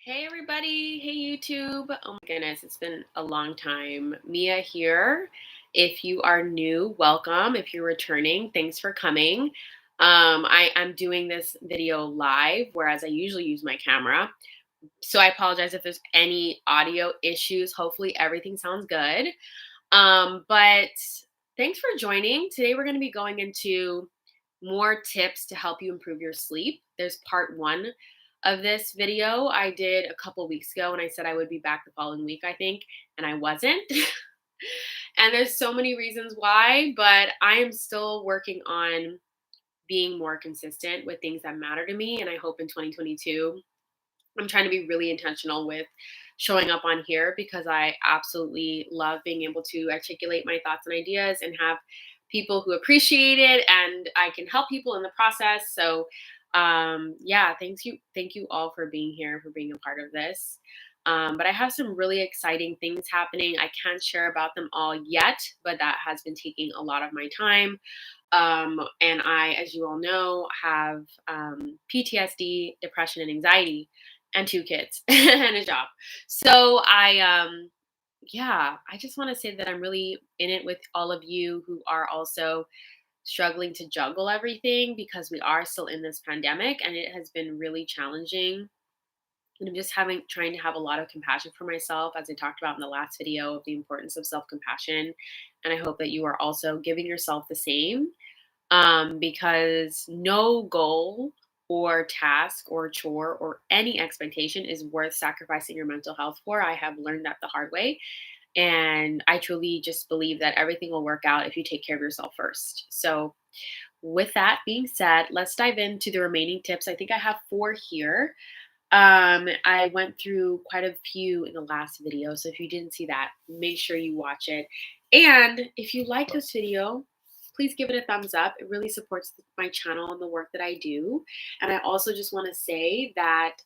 Hey everybody, hey YouTube. Oh my goodness, it's been a long time. Mia here. If you are new, welcome. If you're returning, thanks for coming. I'm doing this video live, whereas I usually use my camera. So I apologize if there's any audio issues. Hopefully everything sounds good. But thanks for joining. Today we're going to be going into more tips to help you improve your sleep. There's part one of this video I did a couple weeks ago, and I said I would be back the following week, I think, and I wasn't. And there's so many reasons why, but I am still working on being more consistent with things that matter to me. And I hope in 2022 I'm trying to be really intentional with showing up on here because I absolutely love being able to articulate my thoughts and ideas and have people who appreciate it, and I can help people in the process. So yeah, thank you all for being here, for being a part of this. But I have some really exciting things happening. I can't share about them all yet, but that has been taking a lot of my time. And I, as you all know, have PTSD, depression, and anxiety, and two kids and a job. So yeah, I just want to say that I'm really in it with all of you who are also struggling to juggle everything because we are still in this pandemic and it has been really challenging. And I'm just trying to have a lot of compassion for myself, as I talked about in the last video, of the importance of self-compassion. And I hope that you are also giving yourself the same, because no goal or task or chore or any expectation is worth sacrificing your mental health for. I have learned that the hard way. And I truly just believe that everything will work out if you take care of yourself first. So, with that being said, let's dive into the remaining tips. I think I have four here. I went through quite a few in the last video. So, if you didn't see that, make sure you watch it. And if you like this video, please give it a thumbs up. It really supports my channel and the work that I do. And I also just want to say that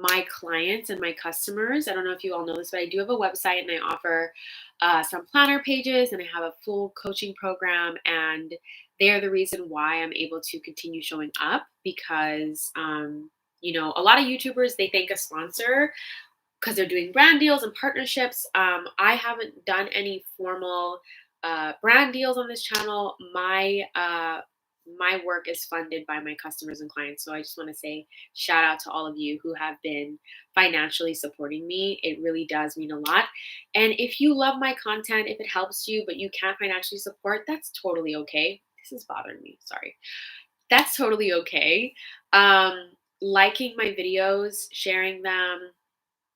my clients and my customers, I don't know if you all know this, but I do have a website and I offer some planner pages and I have a full coaching program. And they're the reason why I'm able to continue showing up because, a lot of YouTubers, they thank a sponsor because they're doing brand deals and partnerships. I haven't done any formal brand deals on this channel. My work is funded by my customers and clients. So I just want to say shout out to all of you who have been financially supporting me. It really does mean a lot. And if you love my content, if it helps you, but you can't financially support, that's totally okay. This is bothering me. Sorry. That's totally okay. Liking my videos, sharing them,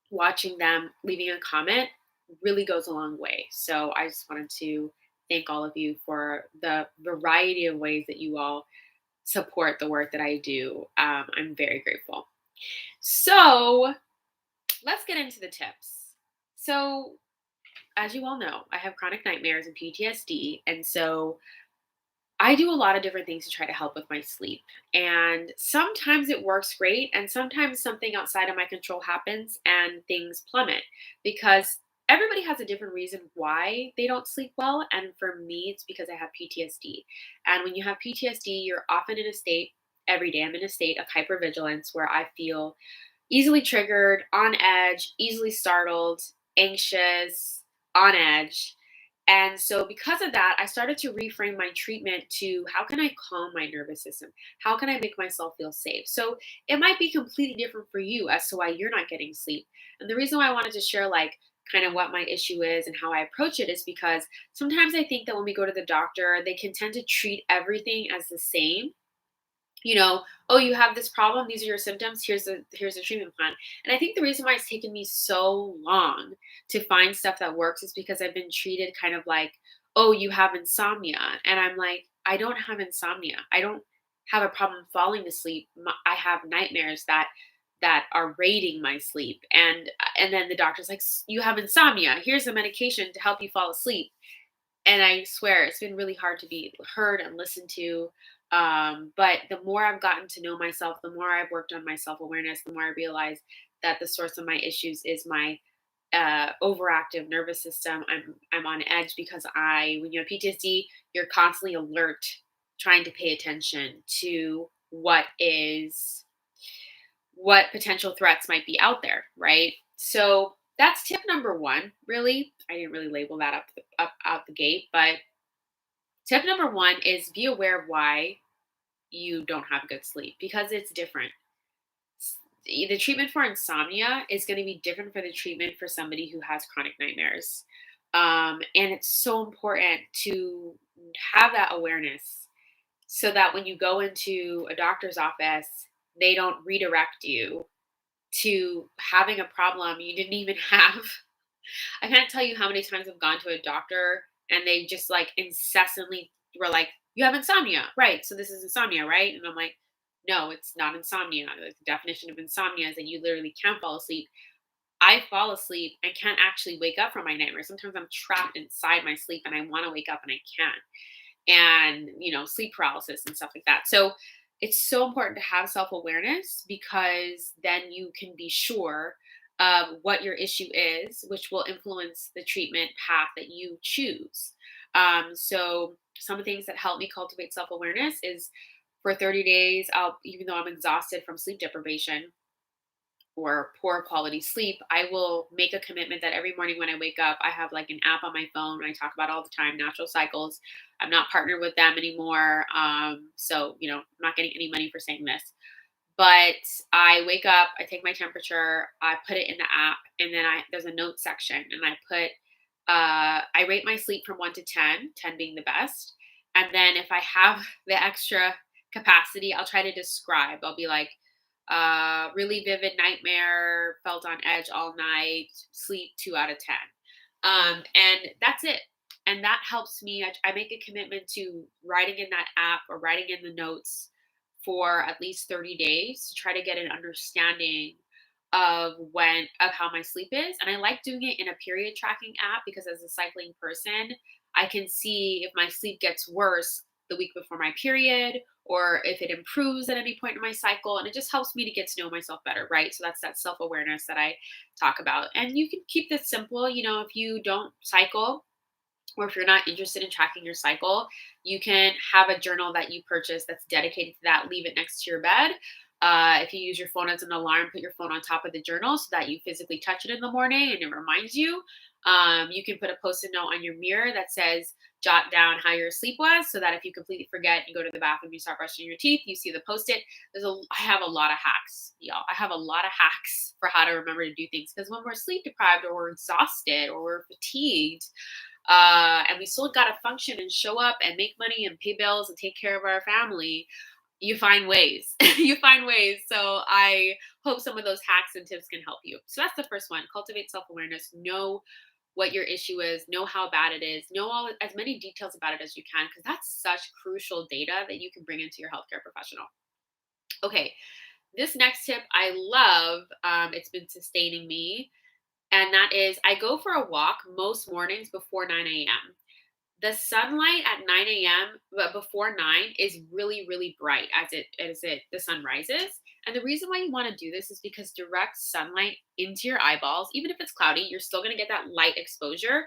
watching them, leaving a comment really goes a long way. So I just wanted to thank all of you for the variety of ways that you all support the work that I do. I'm very grateful. So let's get into the tips. So, as you all know, I have chronic nightmares and PTSD. And so I do a lot of different things to try to help with my sleep. And sometimes it works great. And sometimes something outside of my control happens and things plummet because everybody has a different reason why they don't sleep well. And for me, it's because I have PTSD. And when you have PTSD, you're often in a state, every day I'm in a state of hypervigilance where I feel easily triggered, on edge, easily startled, anxious, on edge. And so, because of that, I started to reframe my treatment to how can I calm my nervous system? How can I make myself feel safe? So, it might be completely different for you as to why you're not getting sleep. And the reason why I wanted to share, like, kind of what my issue is and how I approach it is because sometimes I think that when we go to the doctor, they can tend to treat everything as the same. Oh, you have this problem, these are your symptoms, here's a treatment plan. And I think the reason why it's taken me so long to find stuff that works is because I've been treated kind of like, oh, you have insomnia. And I'm like, I don't have insomnia. I don't have a problem falling asleep. I have nightmares that are raiding my sleep. And then the doctor's like, you have insomnia, here's a medication to help you fall asleep. And I swear it's been really hard to be heard and listened to. But the more I've gotten to know myself, the more I've worked on my self awareness, the more I realize that the source of my issues is my overactive nervous system. I'm on edge because when you have PTSD, you're constantly alert, trying to pay attention to what potential threats might be out there, right? So that's tip number one. Really, I didn't really label that up out the gate, but tip number one is be aware of why you don't have good sleep because it's different. The treatment for insomnia is going to be different for the treatment for somebody who has chronic nightmares. And it's so important to have that awareness so that when you go into a doctor's office, they don't redirect you to having a problem you didn't even have. I can't tell you how many times I've gone to a doctor and they just like incessantly were like, "You have insomnia, right? So this is insomnia, right?" And I'm like, "No, it's not insomnia. Like, the definition of insomnia is that you literally can't fall asleep. I fall asleep and can't actually wake up from my nightmares. Sometimes I'm trapped inside my sleep and I want to wake up and I can't." And sleep paralysis and stuff like that. So it's so important to have self-awareness because then you can be sure of what your issue is, which will influence the treatment path that you choose. So some of the things that help me cultivate self-awareness is for 30 days, even though I'm exhausted from sleep deprivation or poor quality sleep, I will make a commitment that every morning when I wake up, I have like an app on my phone. I talk about all the time, Natural Cycles. I'm not partnered with them anymore. So, I'm not getting any money for saying this. But I wake up, I take my temperature, I put it in the app, and then there's a note section, and I rate my sleep from 1 to 10, 10 being the best. And then if I have the extra capacity, I'll try to describe. I'll be like, really vivid nightmare, felt on edge all night, sleep 2 out of 10. And that's it. And that helps me. I make a commitment to writing in that app or writing in the notes for at least 30 days to try to get an understanding of how my sleep is. And I like doing it in a period tracking app because as a cycling person, I can see if my sleep gets worse the week before my period or if it improves at any point in my cycle. And it just helps me to get to know myself better, right? So that's that self-awareness that I talk about. And you can keep this simple. If you don't cycle, or if you're not interested in tracking your cycle, you can have a journal that you purchase that's dedicated to that. Leave it next to your bed. If you use your phone as an alarm, put your phone on top of the journal so that you physically touch it in the morning and it reminds you. You can put a post-it note on your mirror that says, jot down how your sleep was so that if you completely forget and go to the bathroom, you start brushing your teeth, you see the post-it. I have a lot of hacks, y'all. I have a lot of hacks for how to remember to do things because when we're sleep deprived or we're exhausted or we're fatigued, and we still got to function and show up and make money and pay bills and take care of our family, you find ways. You find ways. So I hope some of those hacks and tips can help you. So that's the first one. Cultivate self-awareness. Know what your issue is. Know how bad it is. Know as many details about it as you can because that's such crucial data that you can bring into your healthcare professional. Okay, this next tip I love. It's been sustaining me, and that is I go for a walk most mornings before 9 a.m. The sunlight at 9 a.m., but before 9 is really, really bright as the sun rises. And the reason why you want to do this is because direct sunlight into your eyeballs, even if it's cloudy, you're still going to get that light exposure.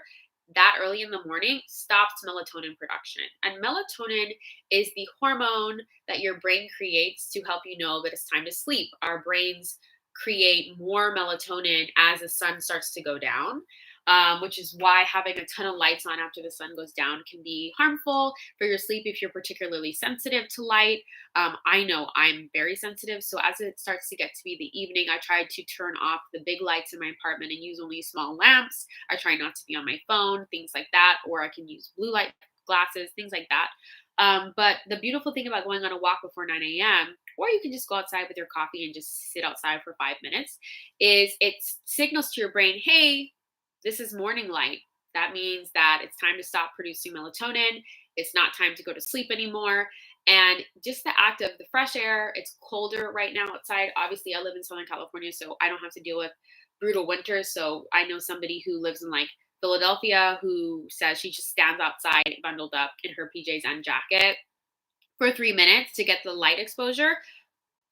That early in the morning stops melatonin production. And melatonin is the hormone that your brain creates to help you know that it's time to sleep. Our brains create more melatonin as the sun starts to go down, which is why having a ton of lights on after the sun goes down can be harmful for your sleep if you're particularly sensitive to light. I know I'm very sensitive. So as it starts to get to be the evening, I try to turn off the big lights in my apartment and use only small lamps. I try not to be on my phone, things like that, or I can use blue light glasses, things like that. But the beautiful thing about going on a walk before 9 a.m., or you can just go outside with your coffee and just sit outside for 5 minutes, is it signals to your brain, hey, this is morning light. That means that it's time to stop producing melatonin. It's not time to go to sleep anymore. And just the act of the fresh air, it's colder right now outside. Obviously, I live in Southern California, so I don't have to deal with brutal winters. So I know somebody who lives in like Philadelphia who says she just stands outside bundled up in her PJs and jacket for 3 minutes to get the light exposure.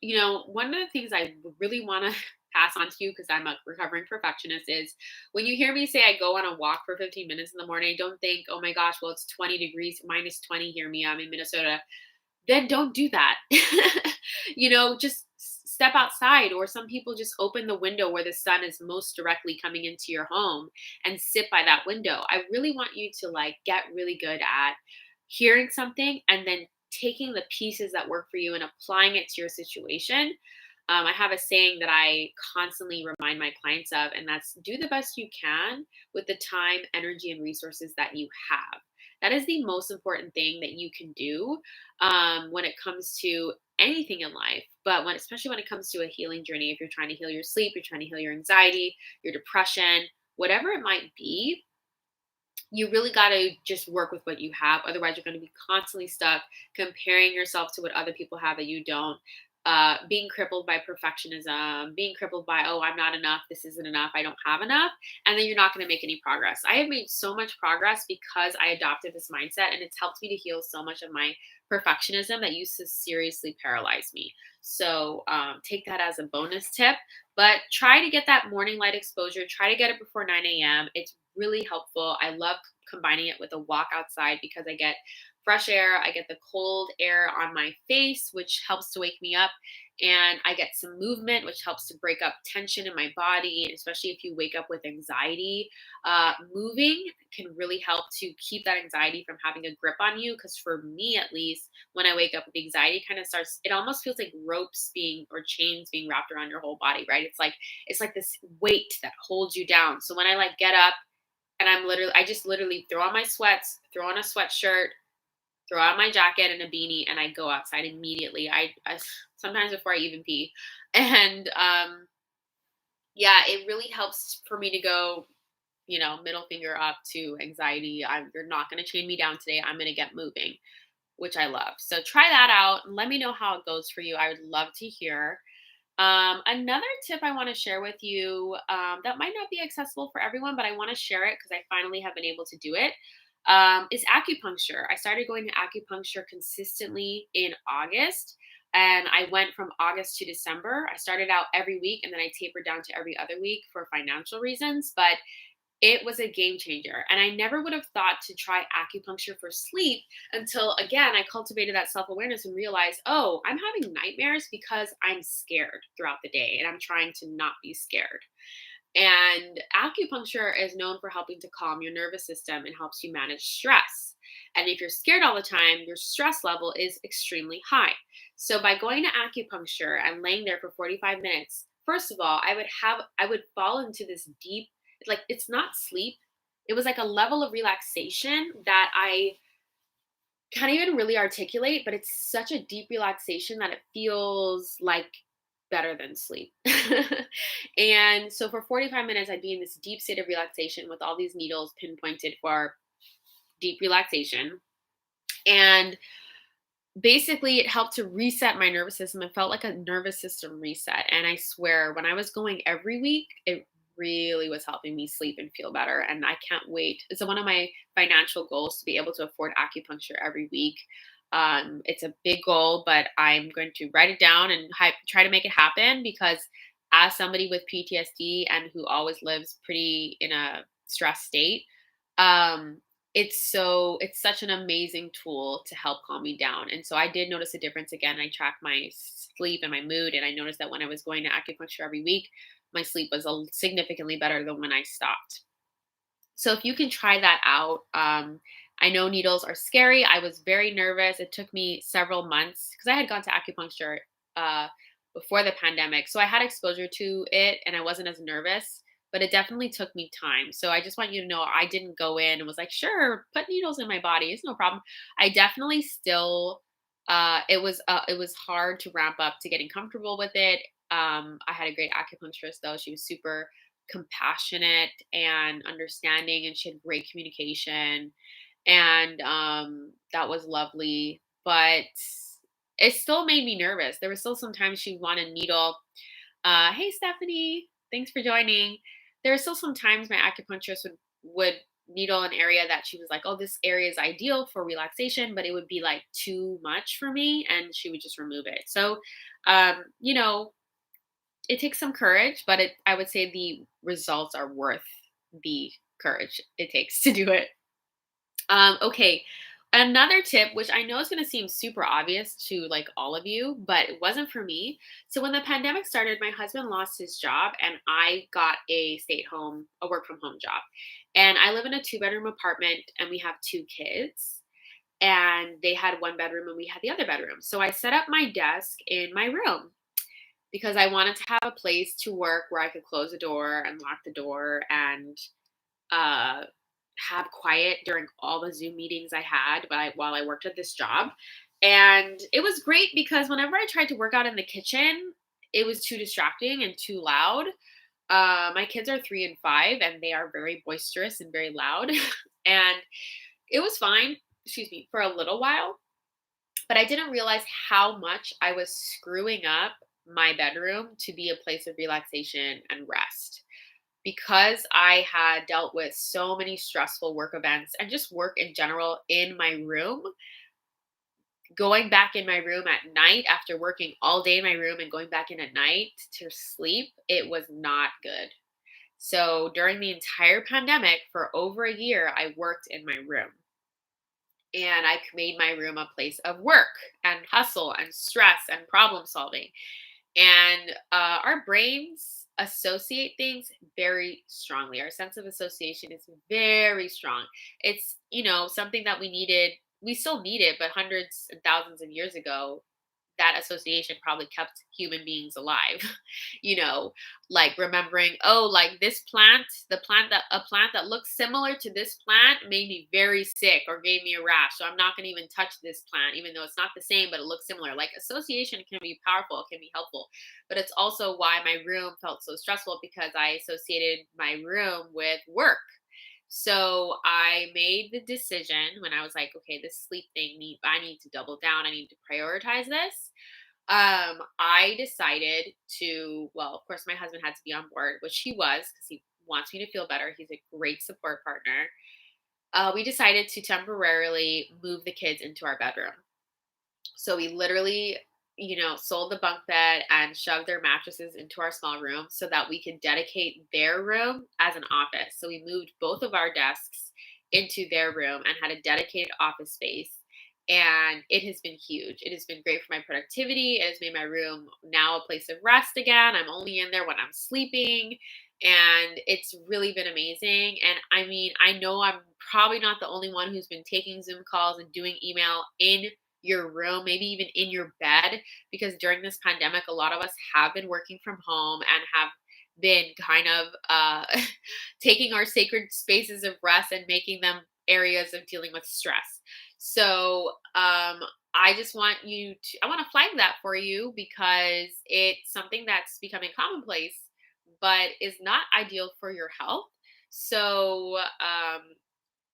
One of the things I really want to pass on to you because I'm a recovering perfectionist is when you hear me say I go on a walk for 15 minutes in the morning, don't think, oh my gosh, well, it's 20 degrees, minus 20 here, me, I'm in Minnesota. Then don't do that. Just step outside, or some people just open the window where the sun is most directly coming into your home and sit by that window. I really want you to like get really good at hearing something and then taking the pieces that work for you and applying it to your situation. I have a saying that I constantly remind my clients of, and that's do the best you can with the time, energy, and resources that you have. That is the most important thing that you can do when it comes to anything in life. But especially when it comes to a healing journey, if you're trying to heal your sleep, you're trying to heal your anxiety, your depression, whatever it might be, you really got to just work with what you have. Otherwise, you're going to be constantly stuck comparing yourself to what other people have that you don't. Being crippled by perfectionism, being crippled by, oh, I'm not enough, this isn't enough, I don't have enough. And then you're not going to make any progress. I have made so much progress because I adopted this mindset, and it's helped me to heal so much of my perfectionism that used to seriously paralyze me. So take that as a bonus tip. But try to get that morning light exposure. Try to get it before 9 a.m. It's really helpful. I love combining it with a walk outside because I get fresh air, I get the cold air on my face, which helps to wake me up, and I get some movement, which helps to break up tension in my body, and especially if you wake up with anxiety. Moving can really help to keep that anxiety from having a grip on you. Because for me, at least, when I wake up with anxiety, kind of starts. It almost feels like ropes being or chains being wrapped around your whole body, right? It's like this weight that holds you down. So when I like get up and I just literally throw on my sweats, throw on a sweatshirt, throw on my jacket and a beanie, and I go outside immediately. I sometimes before I even pee, and yeah, it really helps for me to go, middle finger up to anxiety. You're not going to chain me down today. I'm going to get moving, which I love. So try that out and let me know how it goes for you. I would love to hear. Another tip I want to share with you that might not be accessible for everyone, but I want to share it because I finally have been able to do it. Is acupuncture. I started going to acupuncture consistently in August, and I went from August to December. I started out every week, and then I tapered down to every other week for financial reasons, but it was a game changer. And I never would have thought to try acupuncture for sleep until, again, I cultivated that self awareness and realized, oh, I'm having nightmares because I'm scared throughout the day and I'm trying to not be scared. And acupuncture is known for helping to calm your nervous system and helps you manage stress. And if you're scared all the time, your stress level is extremely high. So by going to acupuncture and laying there for 45 minutes, first of all, I would fall into this deep, like it's not sleep. It was like a level of relaxation that I can't even really articulate, but it's such a deep relaxation that it feels like better than sleep. And so for 45 minutes, I'd be in this deep state of relaxation with all these needles pinpointed for deep relaxation. And basically, it helped to reset my nervous system. It felt like a nervous system reset. And I swear, when I was going every week, it really was helping me sleep and feel better. And I can't wait. It's one of my financial goals to be able to afford acupuncture every week. It's a big goal, but I'm going to write it down and try to make it happen because as somebody with PTSD and who always lives pretty in a stress state, um, it's such an amazing tool to help calm me down. And so I did notice a difference. Again, I tracked my sleep and my mood, and I noticed that when I was going to acupuncture every week, my sleep was significantly better than when I stopped. So if you can try that out, I know needles are scary. I was very nervous. It took me several months because I had gone to acupuncture uh, before the pandemic. So I had exposure to it and I wasn't as nervous, but it definitely took me time. So I just want you to know I didn't go in and was like, sure, put needles in my body. It's no problem. I definitely still, it was hard to ramp up to getting comfortable with it. I had a great acupuncturist though. She was super compassionate and understanding, and she had great communication, and that was lovely, but it still made me nervous. There was still sometimes she wanted needle. Hey Stephanie, thanks for joining. There were still some times my acupuncturist would needle an area that she was like, oh, this area is ideal for relaxation, but it would be like too much for me, and she would just remove it. So um you know it takes some courage, but I would say the results are worth the courage it takes to do it. Okay. Another tip, which I know is going to seem super obvious to like all of you, but it wasn't for me. So when the pandemic started, my husband lost his job and I got a stay at home, a work from home job. And I live in a two-bedroom apartment and we have two kids. And they had one bedroom and we had the other bedroom. So I set up my desk in my room because I wanted to have a place to work where I could close the door and lock the door and uh, have quiet during all the Zoom meetings I had while I worked at this job. And it was great because whenever I tried to work out in the kitchen, it was too distracting and too loud. My kids are 3 and 5, and they are very boisterous and very loud. And it was fine, excuse me, for a little while. But I didn't realize how much I was screwing up my bedroom to be a place of relaxation and rest because I had dealt with so many stressful work events and just work in general in my room. Going back in my room at night after working all day in my room and going back in at night to sleep, it was not good. So during the entire pandemic for over a year, I worked in my room and I made my room a place of work and hustle and stress and problem solving. And our brains associate things very strongly. Our sense of association is very strong. It's, something that we needed. We still need it, but hundreds and thousands of years ago, that association probably kept human beings alive. you know like remembering, oh, like this plant, a plant that looks similar to this plant made me very sick or gave me a rash, so I'm not going to even touch this plant even though it's not the same but it looks similar. Like association can be powerful, it can be helpful, but it's also why my room felt so stressful because I associated my room with work. So I made the decision when I was like, okay, this sleep thing, I need to double down. I need to prioritize this. I decided to, well, of course, my husband had to be on board, which he was because he wants me to feel better. He's a great support partner. We decided to temporarily move the kids into our bedroom. So we literally, sold the bunk bed and shoved their mattresses into our small room so that we could dedicate their room as an office. So we moved both of our desks into their room and had a dedicated office space. And it has been huge. It has been great for my productivity. It has made my room now a place of rest again. I'm only in there when I'm sleeping. And it's really been amazing. And I mean, I know I'm probably not the only one who's been taking Zoom calls and doing email in your room, maybe even in your bed, because during this pandemic, a lot of us have been working from home and have been kind of taking our sacred spaces of rest and making them areas of dealing with stress. So, I just want I want to flag that for you because it's something that's becoming commonplace, but is not ideal for your health. So,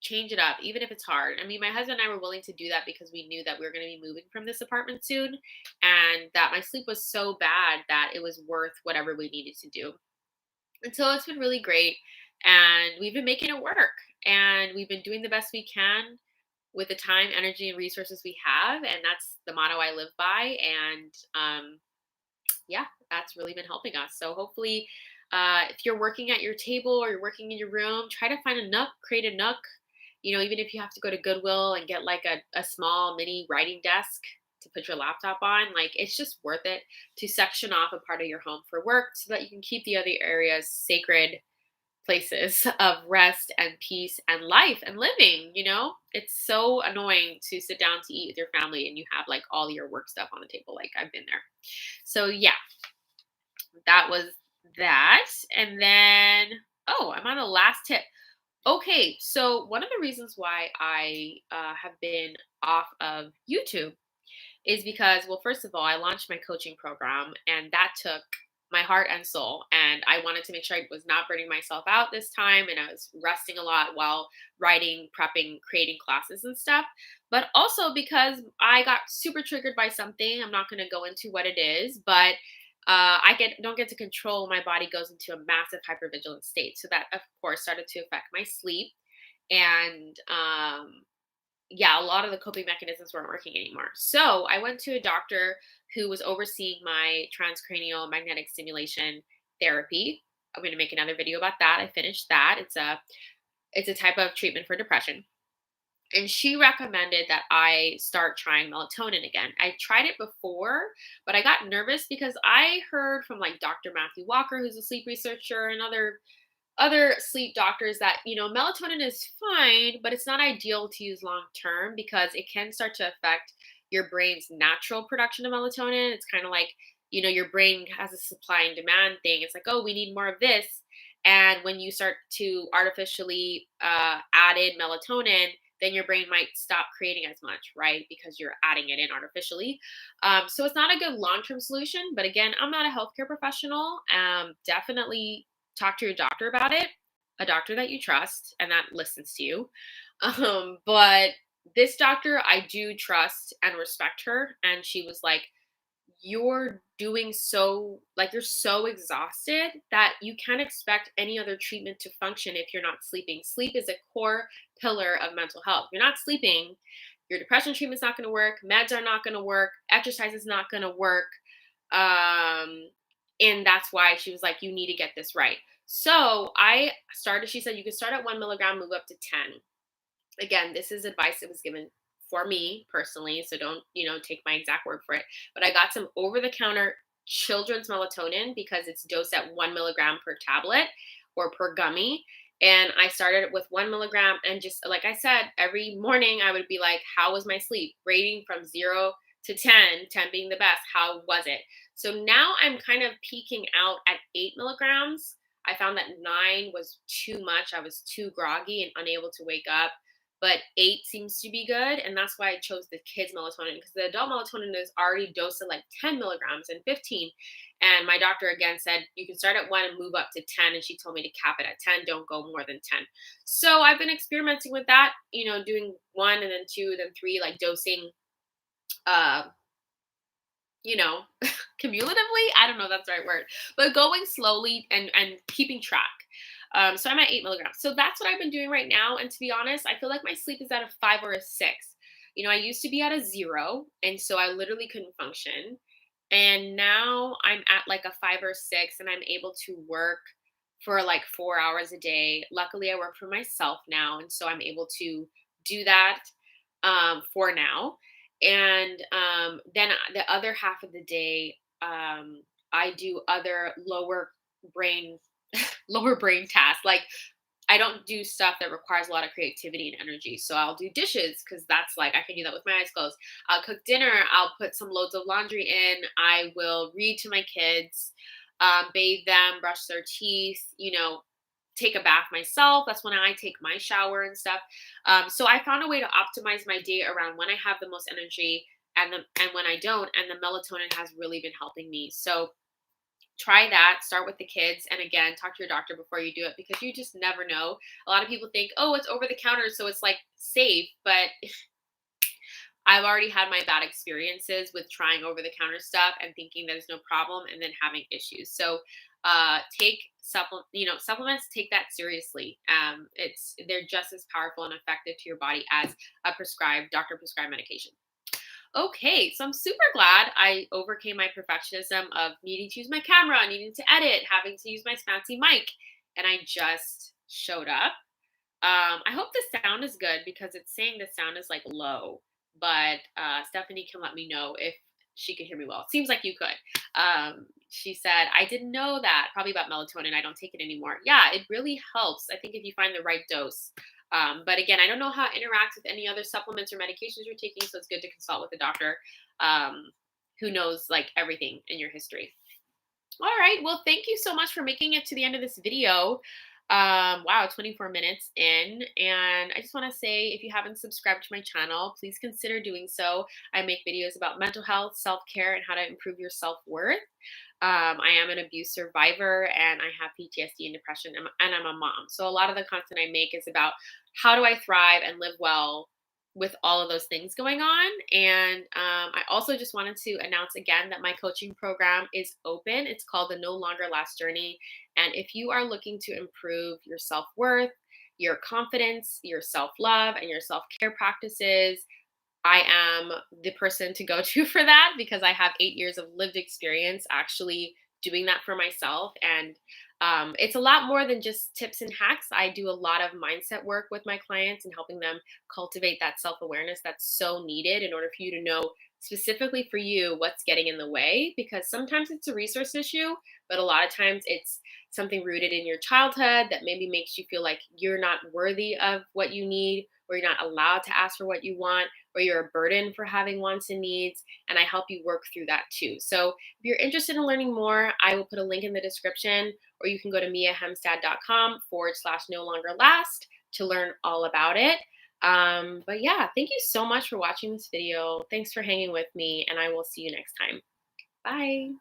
change it up, even if it's hard. I mean, my husband and I were willing to do that because we knew that we were going to be moving from this apartment soon and that my sleep was so bad that it was worth whatever we needed to do. And so it's been really great. And we've been making it work. And we've been doing the best we can with the time, energy, and resources we have. And that's the motto I live by. And yeah, that's really been helping us. So hopefully, if you're working at your table or you're working in your room, try to find a nook, create a nook. Even if you have to go to Goodwill and get like a small mini writing desk to put your laptop on, like it's just worth it to section off a part of your home for work so that you can keep the other areas sacred places of rest and peace and life and living. It's so annoying to sit down to eat with your family and you have like all your work stuff on the table. Like I've been there. So yeah, that was that. And then, oh, I'm on the last tip. Okay, so one of the reasons why I have been off of YouTube is because, well, first of all, I launched my coaching program and that took my heart and soul. And I wanted to make sure I was not burning myself out this time. And I was resting a lot while writing, prepping, creating classes and stuff. But also because I got super triggered by something. I'm not going to go into what it is, but don't get to control. My body goes into a massive hypervigilant state. So that, of course, started to affect my sleep. And yeah, a lot of the coping mechanisms weren't working anymore. So I went to a doctor who was overseeing my transcranial magnetic stimulation therapy. I'm going to make another video about that. I finished that. It's a type of treatment for depression. And she recommended that I start trying melatonin again. I tried it before, but I got nervous because I heard from like Dr. Matthew Walker, who's a sleep researcher, and other sleep doctors that melatonin is fine, but it's not ideal to use long term because it can start to affect your brain's natural production of melatonin. It's kind of like your brain has a supply and demand thing. It's like, oh, we need more of this, and when you start to artificially add in melatonin, then your brain might stop creating as much, right? Because you're adding it in artificially. So it's not a good long term solution. But again, I'm not a healthcare professional. Definitely talk to your doctor about it, a doctor that you trust and that listens to you. But this doctor, I do trust and respect her. And she was like, you're doing so, like, you're so exhausted that you can't expect any other treatment to function if you're not sleeping. Sleep is a core pillar of mental health. If you're not sleeping, your depression treatment's not going to work, meds are not going to work, exercise is not going to work. Um, and that's why she was like, you need to get this right. So I started, she said, you could start at 1 milligram, move up to 10. Again, this is advice that was given for me personally, so don't, take my exact word for it. But I got some over the counter children's melatonin because it's dosed at 1 milligram per tablet or per gummy. And I started with 1 milligram. And just like I said, every morning I would be like, how was my sleep? Rating from 0 to 10, 10 being the best. How was it? So now I'm kind of peaking out at 8 milligrams. I found that 9 was too much. I was too groggy and unable to wake up, but 8 seems to be good. And that's why I chose the kids melatonin, because the adult melatonin is already dosed at like 10 milligrams and 15. And my doctor again said, you can start at 1 and move up to 10. And she told me to cap it at 10, don't go more than 10. So I've been experimenting with that, doing 1 and then 2, then 3, like dosing, uh, you know, cumulatively. I don't know if that's the right word, but going slowly and keeping track. So I'm at 8 milligrams. So that's what I've been doing right now. And to be honest, I feel like my sleep is at a 5 or a 6. I used to be at a 0, and so I literally couldn't function. And now I'm at like a 5 or 6, and I'm able to work for like 4 hours a day. Luckily, I work for myself now, and so I'm able to do that for now. And then the other half of the day, I do other brain lower brain tasks. Like, I don't do stuff that requires a lot of creativity and energy. So I'll do dishes because that's like I can do that with my eyes closed. I'll cook dinner. I'll put some loads of laundry in. I will read to my kids, bathe them, brush their teeth. Take a bath myself. That's when I take my shower and stuff. So I found a way to optimize my day around when I have the most energy and when I don't. And the melatonin has really been helping me. So try that. Start with the kids, and again, talk to your doctor before you do it because you just never know. A lot of people think, oh, it's over the counter, so it's like safe, but I've already had my bad experiences with trying over the counter stuff and thinking there's no problem and then having issues. So take supplements, take that seriously. They're just as powerful and effective to your body as a doctor prescribed medication. Okay, so I'm super glad I overcame my perfectionism of needing to use my camera, needing to edit, having to use my fancy mic, and I just showed up. I hope the sound is good because it's saying the sound is like low, but Stephanie can let me know if she can hear me well. It seems like you could. She said, I didn't know that, probably about melatonin. I don't take it anymore. Yeah, it really helps. I think if you find the right dose. But again, I don't know how it interacts with any other supplements or medications you're taking, so it's good to consult with a doctor who knows like everything in your history. All right. Well, thank you so much for making it to the end of this video. Wow, 24 minutes in. And I just want to say, if you haven't subscribed to my channel, please consider doing so. I make videos about mental health, self-care, and how to improve your self-worth. I am an abuse survivor and I have PTSD and depression, and I'm a mom. So a lot of the content I make is about how do I thrive and live well with all of those things going on. And I also just wanted to announce again that my coaching program is open. It's called the No Longer Last Journey. And if you are looking to improve your self worth, your confidence, your self love, and your self care practices, I am the person to go to for that because I have 8 years of lived experience actually doing that for myself. And it's a lot more than just tips and hacks. I do a lot of mindset work with my clients and helping them cultivate that self awareness that's so needed in order for you to know specifically for you what's getting in the way. Because sometimes it's a resource issue, but a lot of times it's something rooted in your childhood that maybe makes you feel like you're not worthy of what you need, or you're not allowed to ask for what you want, or you're a burden for having wants and needs. And I help you work through that too. So if you're interested in learning more, I will put a link in the description, or you can go to miahemstad.com/no longer last to learn all about it. But yeah, thank you so much for watching this video. Thanks for hanging with me, and I will see you next time. Bye.